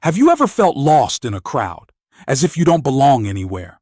Have you ever felt lost in a crowd, as if you don't belong anywhere?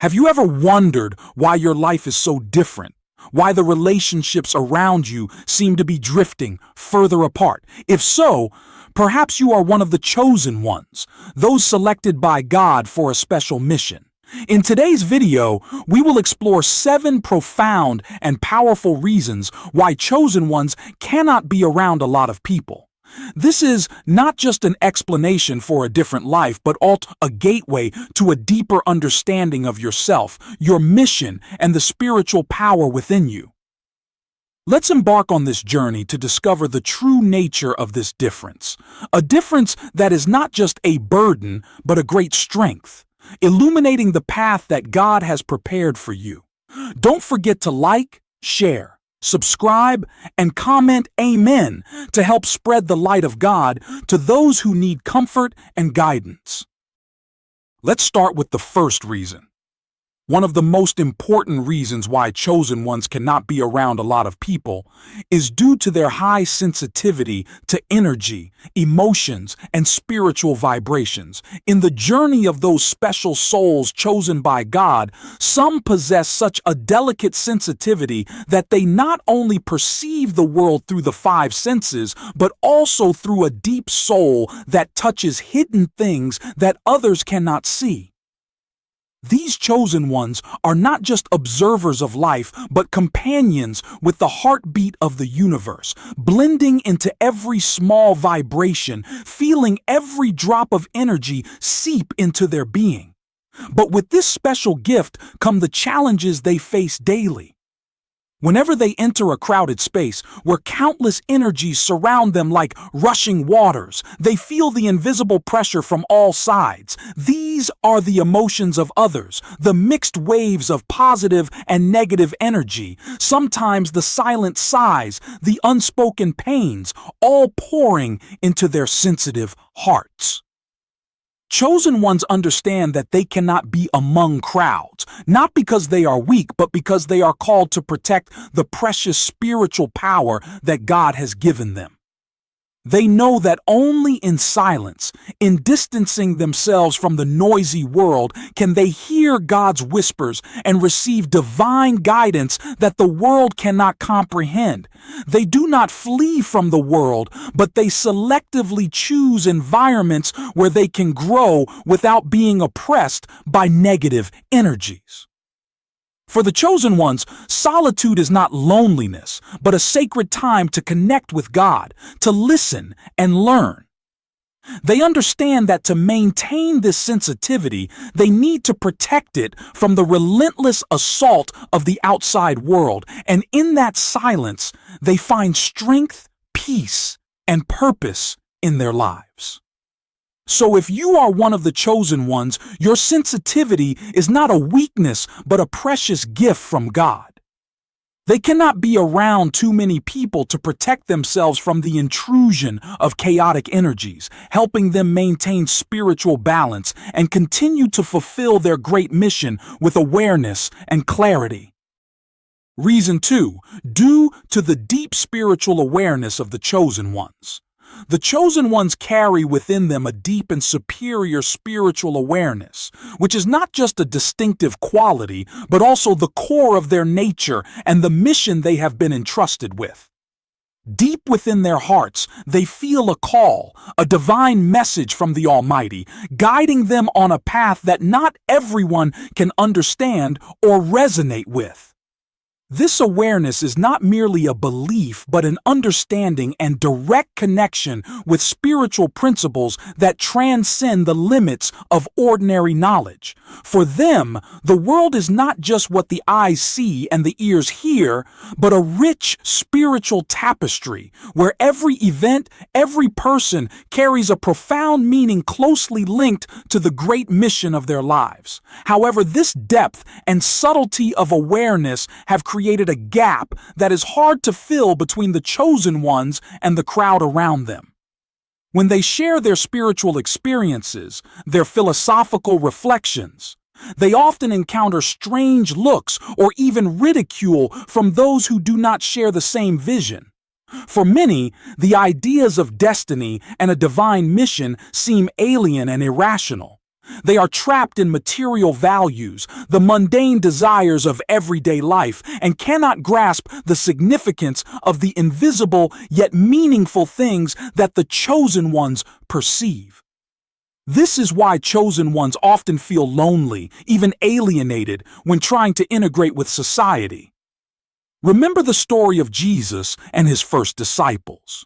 Have you ever wondered why your life is so different? Why the relationships around you seem to be drifting further apart? If so, perhaps you are one of the chosen ones, those selected by God for a special mission. In today's video, we will explore 7 profound and powerful reasons why chosen ones cannot be around a lot of people. This is not just an explanation for a different life, but also a gateway to a deeper understanding of yourself, your mission, and the spiritual power within you. Let's embark on this journey to discover the true nature of this difference. A difference that is not just a burden, but a great strength, illuminating the path that God has prepared for you. Don't forget to like, share, subscribe, and comment Amen to help spread the light of God to those who need comfort and guidance. Let's start with the first reason. One of the most important reasons why chosen ones cannot be around a lot of people is due to their high sensitivity to energy, emotions, and spiritual vibrations. In the journey of those special souls chosen by God, some possess such a delicate sensitivity that they not only perceive the world through the 5 senses, but also through a deep soul that touches hidden things that others cannot see. These chosen ones are not just observers of life, but companions with the heartbeat of the universe, blending into every small vibration, feeling every drop of energy seep into their being. But with this special gift come the challenges they face daily. Whenever they enter a crowded space where countless energies surround them like rushing waters, they feel the invisible pressure from all sides. These are the emotions of others, the mixed waves of positive and negative energy, sometimes the silent sighs, the unspoken pains, all pouring into their sensitive hearts. Chosen ones understand that they cannot be among crowds, not because they are weak, but because they are called to protect the precious spiritual power that God has given them. They know that only in silence, in distancing themselves from the noisy world, can they hear God's whispers and receive divine guidance that the world cannot comprehend. They do not flee from the world, but they selectively choose environments where they can grow without being oppressed by negative energies. For the chosen ones, solitude is not loneliness, but a sacred time to connect with God, to listen and learn. They understand that to maintain this sensitivity, they need to protect it from the relentless assault of the outside world, and in that silence, they find strength, peace, and purpose in their lives. So if you are one of the chosen ones, your sensitivity is not a weakness, but a precious gift from God. They cannot be around too many people to protect themselves from the intrusion of chaotic energies, helping them maintain spiritual balance and continue to fulfill their great mission with awareness and clarity. Reason 2, due to the deep spiritual awareness of the chosen ones. The chosen ones carry within them a deep and superior spiritual awareness, which is not just a distinctive quality, but also the core of their nature and the mission they have been entrusted with. Deep within their hearts, they feel a call, a divine message from the Almighty, guiding them on a path that not everyone can understand or resonate with. This awareness is not merely a belief, but an understanding and direct connection with spiritual principles that transcend the limits of ordinary knowledge. For them, the world is not just what the eyes see and the ears hear, but a rich spiritual tapestry where every event, every person carries a profound meaning closely linked to the great mission of their lives. However, this depth and subtlety of awareness have created a gap that is hard to fill between the chosen ones and the crowd around them. When they share their spiritual experiences, their philosophical reflections, they often encounter strange looks or even ridicule from those who do not share the same vision. For many, the ideas of destiny and a divine mission seem alien and irrational. They are trapped in material values, the mundane desires of everyday life, and cannot grasp the significance of the invisible yet meaningful things that the chosen ones perceive. This is why chosen ones often feel lonely, even alienated, when trying to integrate with society. Remember the story of Jesus and his first disciples.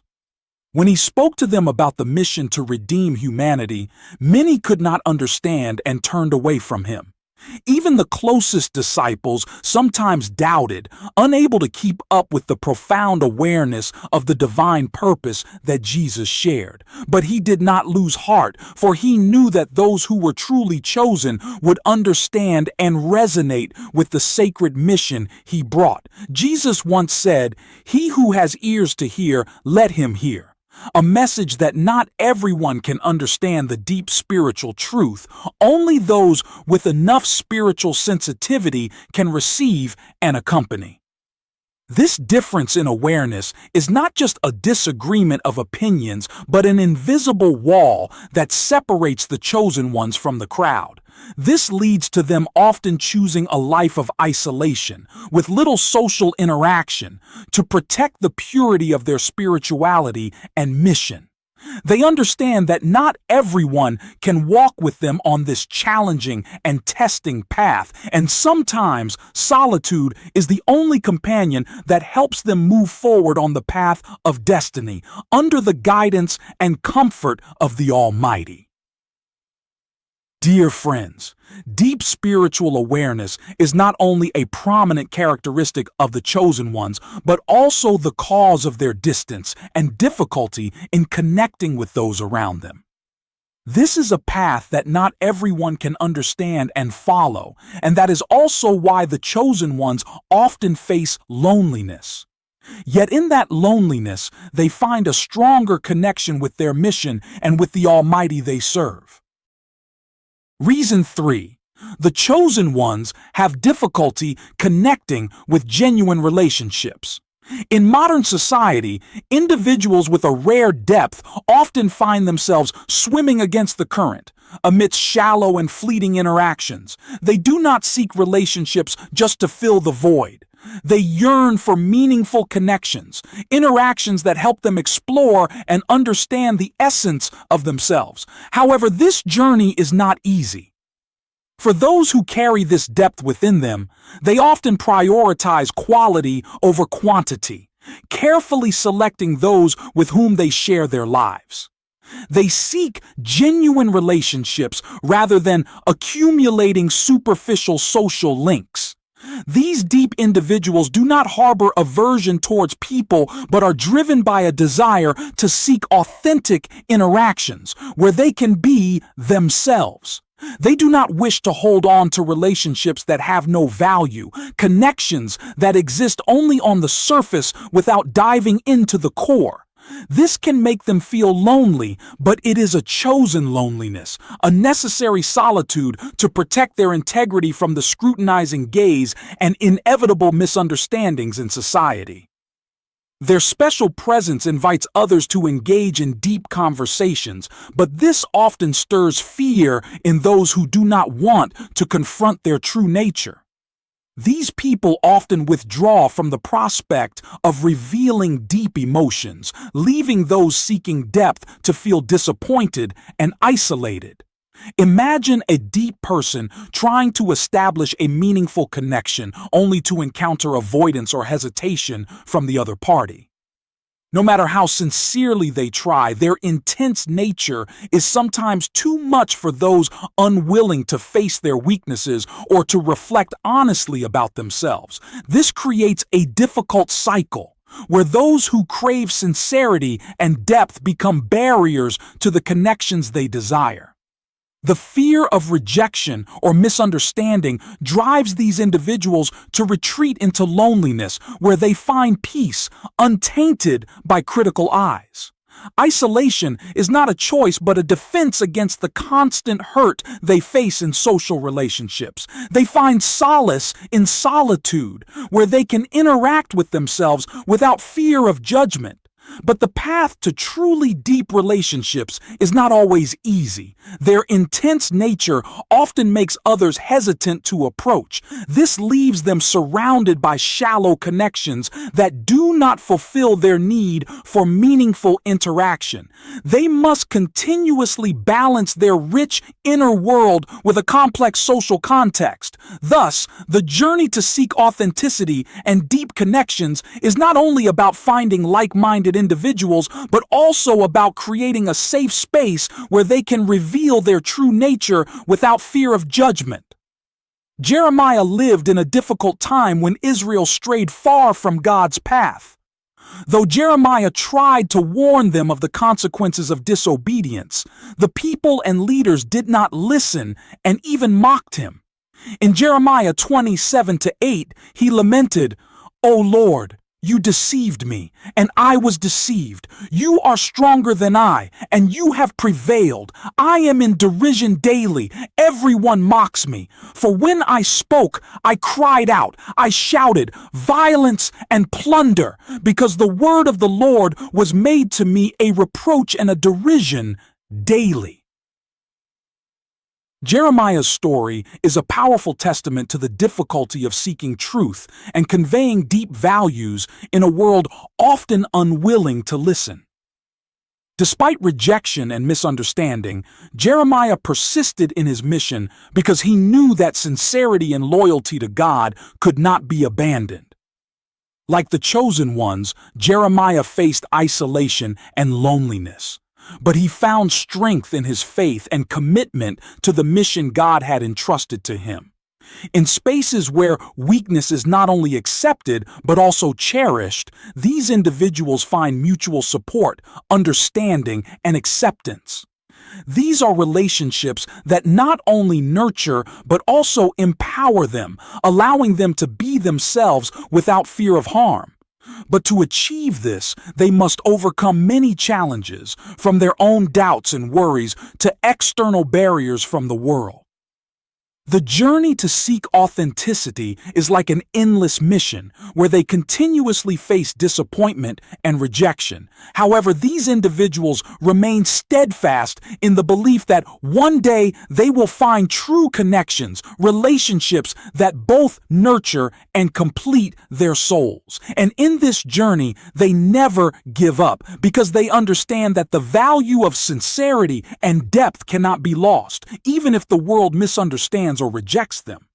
When he spoke to them about the mission to redeem humanity, many could not understand and turned away from him. Even the closest disciples sometimes doubted, unable to keep up with the profound awareness of the divine purpose that Jesus shared. But he did not lose heart, for he knew that those who were truly chosen would understand and resonate with the sacred mission he brought. Jesus once said, "He who has ears to hear, let him hear." A message that not everyone can understand the deep spiritual truth. Only those with enough spiritual sensitivity can receive and accompany. This difference in awareness is not just a disagreement of opinions, but an invisible wall that separates the chosen ones from the crowd. This leads to them often choosing a life of isolation, with little social interaction, to protect the purity of their spirituality and mission. They understand that not everyone can walk with them on this challenging and testing path, and sometimes solitude is the only companion that helps them move forward on the path of destiny, under the guidance and comfort of the Almighty. Dear friends, deep spiritual awareness is not only a prominent characteristic of the chosen ones, but also the cause of their distance and difficulty in connecting with those around them. This is a path that not everyone can understand and follow, and that is also why the chosen ones often face loneliness. Yet in that loneliness, they find a stronger connection with their mission and with the Almighty they serve. Reason 3. The chosen ones have difficulty connecting with genuine relationships. In modern society, individuals with a rare depth often find themselves swimming against the current, amidst shallow and fleeting interactions. They do not seek relationships just to fill the void. They yearn for meaningful connections, interactions that help them explore and understand the essence of themselves. However, this journey is not easy. For those who carry this depth within them, they often prioritize quality over quantity, carefully selecting those with whom they share their lives. They seek genuine relationships rather than accumulating superficial social links. These deep individuals do not harbor aversion towards people, but are driven by a desire to seek authentic interactions where they can be themselves. They do not wish to hold on to relationships that have no value, connections that exist only on the surface without diving into the core. This can make them feel lonely, but it is a chosen loneliness, a necessary solitude to protect their integrity from the scrutinizing gaze and inevitable misunderstandings in society. Their special presence invites others to engage in deep conversations, but this often stirs fear in those who do not want to confront their true nature. These people often withdraw from the prospect of revealing deep emotions, leaving those seeking depth to feel disappointed and isolated. Imagine a deep person trying to establish a meaningful connection only to encounter avoidance or hesitation from the other party. No matter how sincerely they try, their intense nature is sometimes too much for those unwilling to face their weaknesses or to reflect honestly about themselves. This creates a difficult cycle where those who crave sincerity and depth become barriers to the connections they desire. The fear of rejection or misunderstanding drives these individuals to retreat into loneliness where they find peace untainted by critical eyes. Isolation is not a choice but a defense against the constant hurt they face in social relationships. They find solace in solitude, where they can interact with themselves without fear of judgment. But the path to truly deep relationships is not always easy. Their intense nature often makes others hesitant to approach. This leaves them surrounded by shallow connections that do not fulfill their need for meaningful interaction. They must continuously balance their rich inner world with a complex social context. Thus, the journey to seek authenticity and deep connections is not only about finding like-minded individuals, but also about creating a safe space where they can reveal their true nature without fear of judgment. Jeremiah lived in a difficult time when Israel strayed far from God's path. Though Jeremiah tried to warn them of the consequences of disobedience, the people and leaders did not listen and even mocked him. In Jeremiah 27-8, he lamented, "O Lord, you deceived me, and I was deceived. You are stronger than I, and you have prevailed. I am in derision daily. Everyone mocks me. For when I spoke, I cried out. I shouted, violence and plunder, because the word of the Lord was made to me a reproach and a derision daily." Jeremiah's story is a powerful testament to the difficulty of seeking truth and conveying deep values in a world often unwilling to listen. Despite rejection and misunderstanding, Jeremiah persisted in his mission because he knew that sincerity and loyalty to God could not be abandoned. Like the chosen ones, Jeremiah faced isolation and loneliness. But he found strength in his faith and commitment to the mission God had entrusted to him. In spaces where weakness is not only accepted but also cherished, these individuals find mutual support, understanding, and acceptance. These are relationships that not only nurture but also empower them, allowing them to be themselves without fear of harm. But to achieve this, they must overcome many challenges, from their own doubts and worries to external barriers from the world. The journey to seek authenticity is like an endless mission where they continuously face disappointment and rejection. However, these individuals remain steadfast in the belief that one day they will find true connections, relationships that both nurture and complete their souls. And in this journey, they never give up because they understand that the value of sincerity and depth cannot be lost, even if the world misunderstands or rejects them.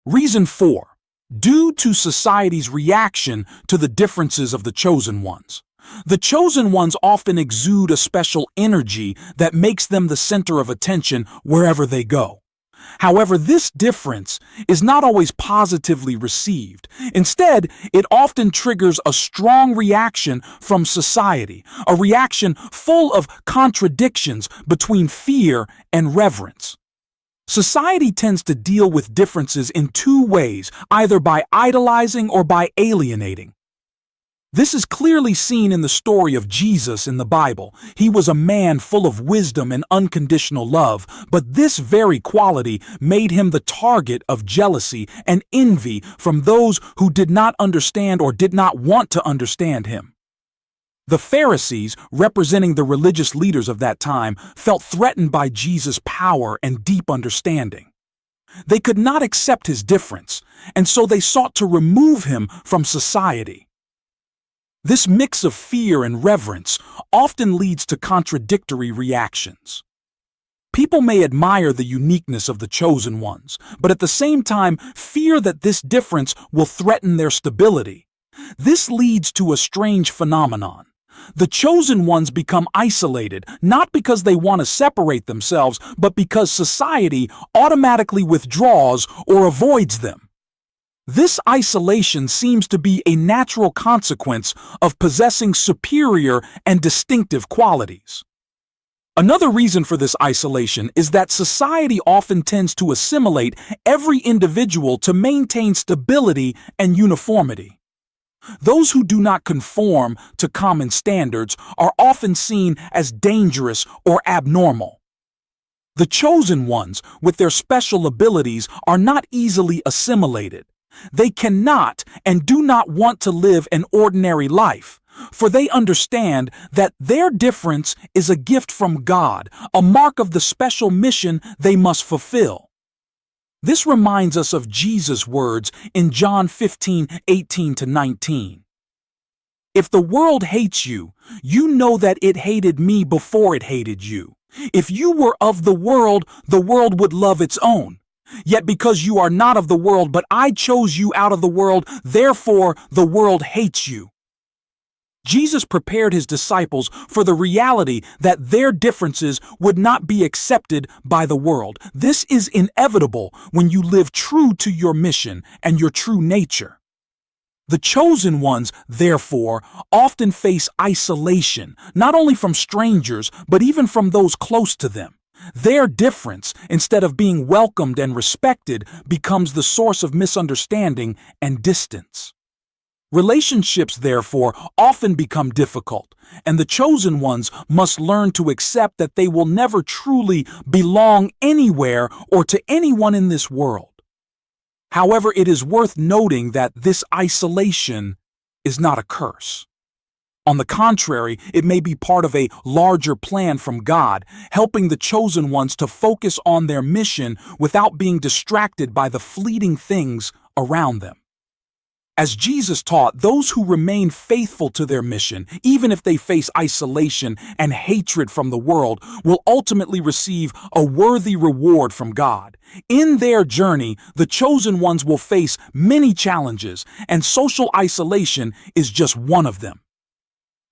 Reason 4. Due to society's reaction to the differences of the chosen ones. The chosen ones often exude a special energy that makes them the center of attention wherever they go. However, this difference is not always positively received. Instead, it often triggers a strong reaction from society, a reaction full of contradictions between fear and reverence. Society tends to deal with differences in two ways, either by idolizing or by alienating. This is clearly seen in the story of Jesus in the Bible. He was a man full of wisdom and unconditional love, but this very quality made him the target of jealousy and envy from those who did not understand or did not want to understand him. The Pharisees, representing the religious leaders of that time, felt threatened by Jesus' power and deep understanding. They could not accept his difference, and so they sought to remove him from society. This mix of fear and reverence often leads to contradictory reactions. People may admire the uniqueness of the chosen ones, but at the same time fear that this difference will threaten their stability. This leads to a strange phenomenon. The chosen ones become isolated, not because they want to separate themselves, but because society automatically withdraws or avoids them. This isolation seems to be a natural consequence of possessing superior and distinctive qualities. Another reason for this isolation is that society often tends to assimilate every individual to maintain stability and uniformity. Those who do not conform to common standards are often seen as dangerous or abnormal. The chosen ones, with their special abilities, are not easily assimilated. They cannot and do not want to live an ordinary life, for they understand that their difference is a gift from God, a mark of the special mission they must fulfill. This reminds us of Jesus' words in John 15:18-19. If the world hates you, you know that it hated me before it hated you. If you were of the world would love its own. Yet because you are not of the world, but I chose you out of the world, therefore the world hates you. Jesus prepared his disciples for the reality that their differences would not be accepted by the world. This is inevitable when you live true to your mission and your true nature. The chosen ones, therefore, often face isolation, not only from strangers, but even from those close to them. Their difference, instead of being welcomed and respected, becomes the source of misunderstanding and distance. Relationships, therefore, often become difficult, and the chosen ones must learn to accept that they will never truly belong anywhere or to anyone in this world. However, it is worth noting that this isolation is not a curse. On the contrary, it may be part of a larger plan from God, helping the chosen ones to focus on their mission without being distracted by the fleeting things around them. As Jesus taught, those who remain faithful to their mission, even if they face isolation and hatred from the world, will ultimately receive a worthy reward from God. In their journey, the chosen ones will face many challenges, and social isolation is just one of them.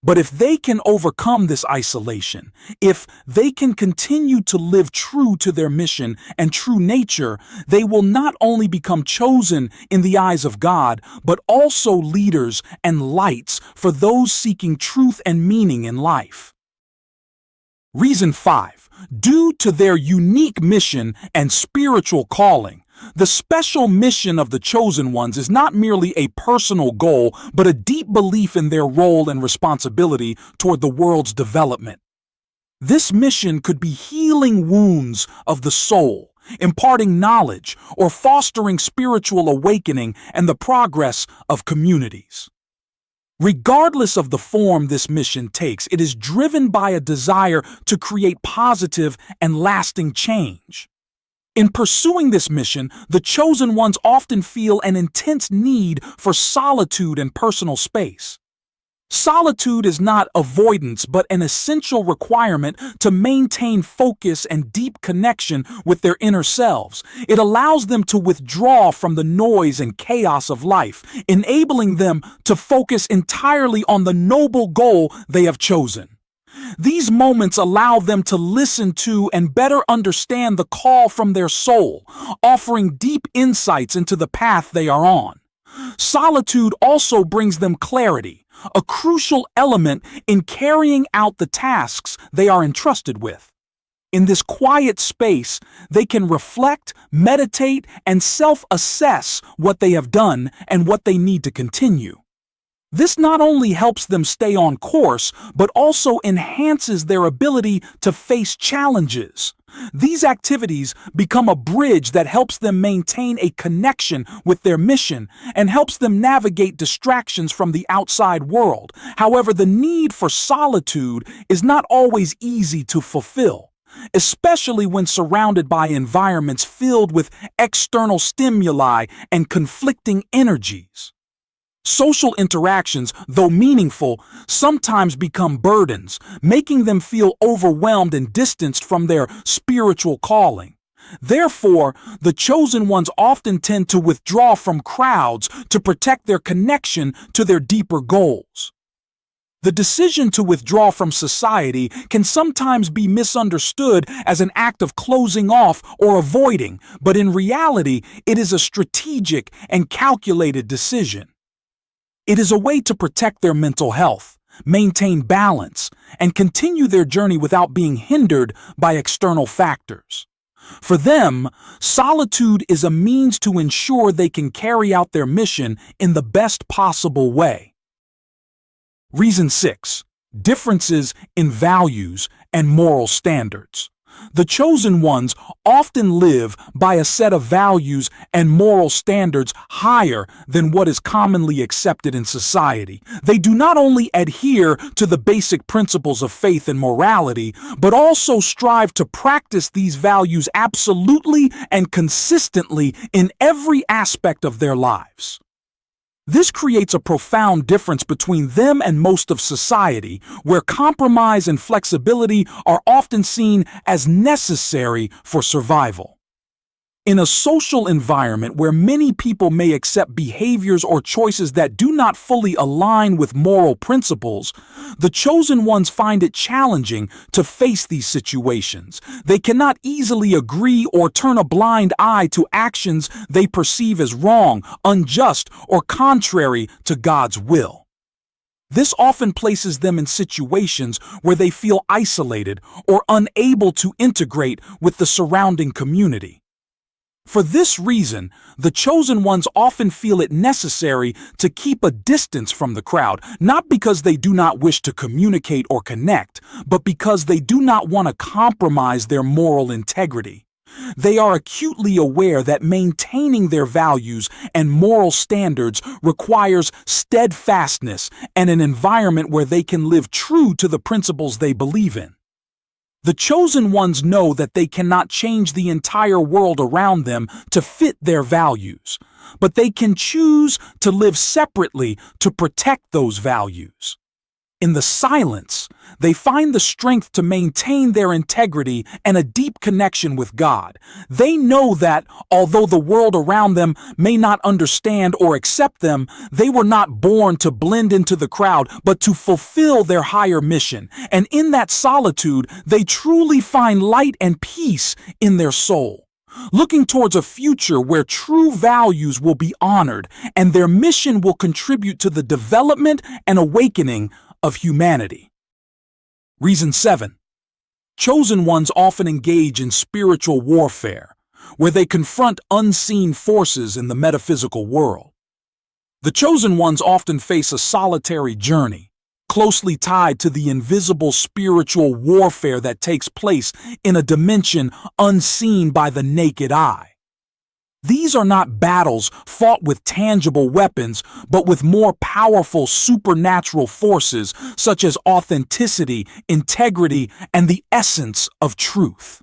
But if they can overcome this isolation, if they can continue to live true to their mission and true nature, they will not only become chosen in the eyes of God, but also leaders and lights for those seeking truth and meaning in life. Reason 5. Due to their unique mission and spiritual calling, the special mission of the chosen ones is not merely a personal goal, but a deep belief in their role and responsibility toward the world's development. This mission could be healing wounds of the soul, imparting knowledge, or fostering spiritual awakening and the progress of communities. Regardless of the form this mission takes, it is driven by a desire to create positive and lasting change. In pursuing this mission, the chosen ones often feel an intense need for solitude and personal space. Solitude is not avoidance, but an essential requirement to maintain focus and deep connection with their inner selves. It allows them to withdraw from the noise and chaos of life, enabling them to focus entirely on the noble goal they have chosen. These moments allow them to listen to and better understand the call from their soul, offering deep insights into the path they are on. Solitude also brings them clarity, a crucial element in carrying out the tasks they are entrusted with. In this quiet space, they can reflect, meditate, and self-assess what they have done and what they need to continue. This not only helps them stay on course, but also enhances their ability to face challenges. These activities become a bridge that helps them maintain a connection with their mission and helps them navigate distractions from the outside world. However, the need for solitude is not always easy to fulfill, especially when surrounded by environments filled with external stimuli and conflicting energies. Social interactions, though meaningful, sometimes become burdens, making them feel overwhelmed and distanced from their spiritual calling. Therefore, the chosen ones often tend to withdraw from crowds to protect their connection to their deeper goals. The decision to withdraw from society can sometimes be misunderstood as an act of closing off or avoiding, but in reality, it is a strategic and calculated decision. It is a way to protect their mental health, maintain balance, and continue their journey without being hindered by external factors. For them, solitude is a means to ensure they can carry out their mission in the best possible way. Reason 6. Differences in values and moral standards. The chosen ones often live by a set of values and moral standards higher than what is commonly accepted in society. They do not only adhere to the basic principles of faith and morality, but also strive to practice these values absolutely and consistently in every aspect of their lives. This creates a profound difference between them and most of society, where compromise and flexibility are often seen as necessary for survival. In a social environment where many people may accept behaviors or choices that do not fully align with moral principles, the chosen ones find it challenging to face these situations. They cannot easily agree or turn a blind eye to actions they perceive as wrong, unjust, or contrary to God's will. This often places them in situations where they feel isolated or unable to integrate with the surrounding community. For this reason, the chosen ones often feel it necessary to keep a distance from the crowd, not because they do not wish to communicate or connect, but because they do not want to compromise their moral integrity. They are acutely aware that maintaining their values and moral standards requires steadfastness and an environment where they can live true to the principles they believe in. The chosen ones know that they cannot change the entire world around them to fit their values, but they can choose to live separately to protect those values. In the silence, they find the strength to maintain their integrity and a deep connection with God. They know that, although the world around them may not understand or accept them, they were not born to blend into the crowd, but to fulfill their higher mission. And in that solitude, they truly find light and peace in their soul, looking towards a future where true values will be honored and their mission will contribute to the development and awakening of humanity. Reason 7. Chosen ones often engage in spiritual warfare, where they confront unseen forces in the metaphysical world. The chosen ones often face a solitary journey, closely tied to the invisible spiritual warfare that takes place in a dimension unseen by the naked eye. These are not battles fought with tangible weapons, but with more powerful supernatural forces such as authenticity, integrity, and the essence of truth.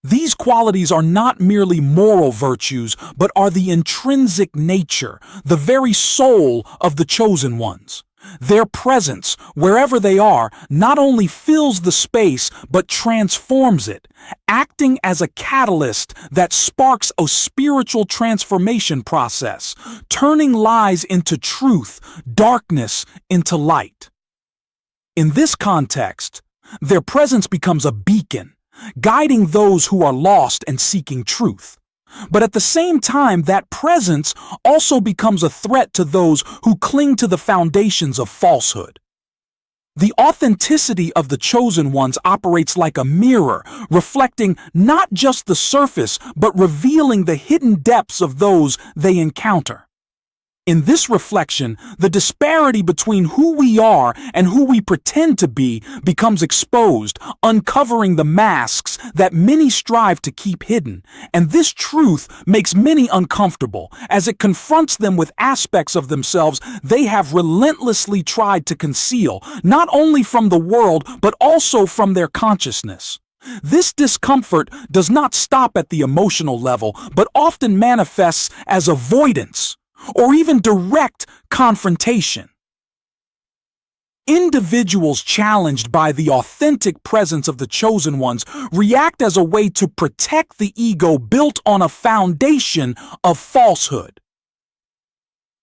These qualities are not merely moral virtues, but are the intrinsic nature, the very soul of the chosen ones. Their presence, wherever they are, not only fills the space, but transforms it, acting as a catalyst that sparks a spiritual transformation process, turning lies into truth, darkness into light. In this context, their presence becomes a beacon, guiding those who are lost and seeking truth. But at the same time, that presence also becomes a threat to those who cling to the foundations of falsehood. The authenticity of the chosen ones operates like a mirror, reflecting not just the surface, but revealing the hidden depths of those they encounter. In this reflection, the disparity between who we are and who we pretend to be becomes exposed, uncovering the masks that many strive to keep hidden. And this truth makes many uncomfortable, as it confronts them with aspects of themselves they have relentlessly tried to conceal, not only from the world, but also from their consciousness. This discomfort does not stop at the emotional level, but often manifests as avoidance, or even direct confrontation. Individuals challenged by the authentic presence of the chosen ones react as a way to protect the ego built on a foundation of falsehood.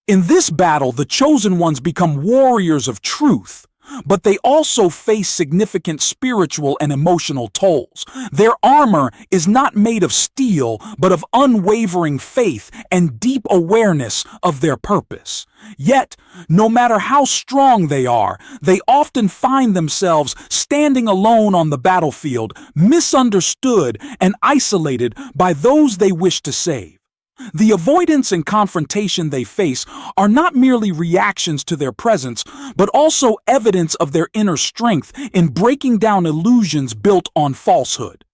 In this battle, the chosen ones become warriors of truth, But they also face significant spiritual and emotional tolls. Their armor is not made of steel, but of unwavering faith and deep awareness of their purpose. Yet, no matter how strong they are, they often find themselves standing alone on the battlefield, misunderstood and isolated by those they wish to save. The avoidance and confrontation they face are not merely reactions to their presence, but also evidence of their inner strength in breaking down illusions built on falsehood.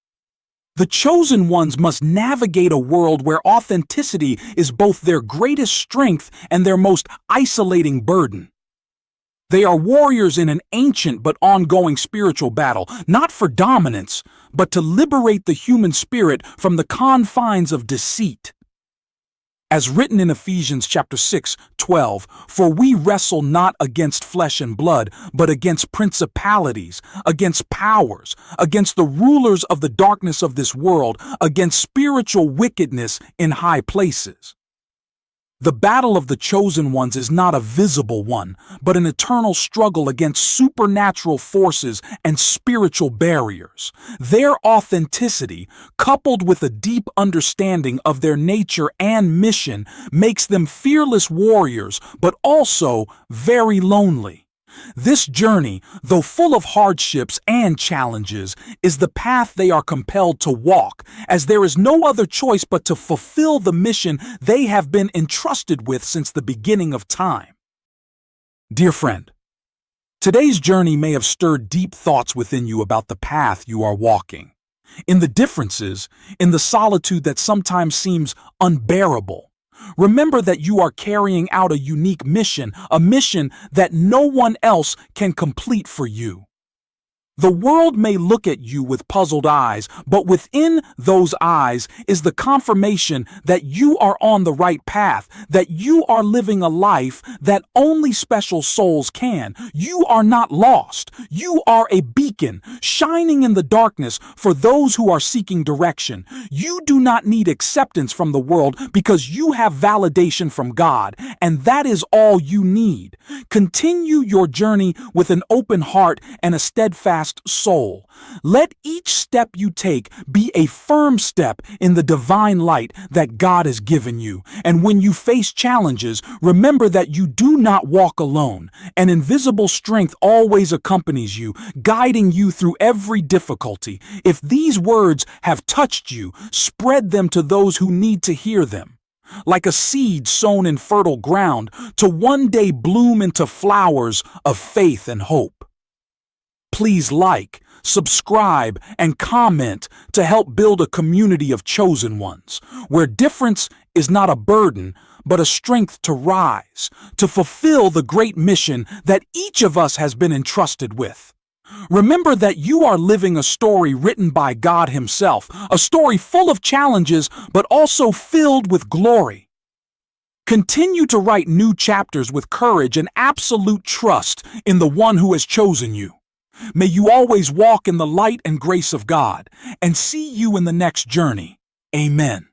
The chosen ones must navigate a world where authenticity is both their greatest strength and their most isolating burden. They are warriors in an ancient but ongoing spiritual battle, not for dominance, but to liberate the human spirit from the confines of deceit. As written in Ephesians chapter 6:12, for we wrestle not against flesh and blood, but against principalities, against powers, against the rulers of the darkness of this world, against spiritual wickedness in high places. The battle of the chosen ones is not a visible one, but an eternal struggle against supernatural forces and spiritual barriers. Their authenticity, coupled with a deep understanding of their nature and mission, makes them fearless warriors, but also very lonely. This journey, though full of hardships and challenges, is the path they are compelled to walk, as there is no other choice but to fulfill the mission they have been entrusted with since the beginning of time. Dear friend, today's journey may have stirred deep thoughts within you about the path you are walking, in the differences, in the solitude that sometimes seems unbearable. Remember that you are carrying out a unique mission, a mission that no one else can complete for you. The world may look at you with puzzled eyes, but within those eyes is the confirmation that you are on the right path, that you are living a life that only special souls can. You are not lost. You are a beacon, shining in the darkness for those who are seeking direction. You do not need acceptance from the world because you have validation from God, and that is all you need. Continue your journey with an open heart and a steadfast soul. Let each step you take be a firm step in the divine light that God has given you. And when you face challenges, remember that you do not walk alone. An invisible strength always accompanies you, guiding you through every difficulty. If these words have touched you, spread them to those who need to hear them. Like a seed sown in fertile ground, to one day bloom into flowers of faith and hope. Please like, subscribe, and comment to help build a community of chosen ones, where difference is not a burden, but a strength to rise, to fulfill the great mission that each of us has been entrusted with. Remember that you are living a story written by God Himself, a story full of challenges, but also filled with glory. Continue to write new chapters with courage and absolute trust in the one who has chosen you. May you always walk in the light and grace of God, and see you in the next journey. Amen.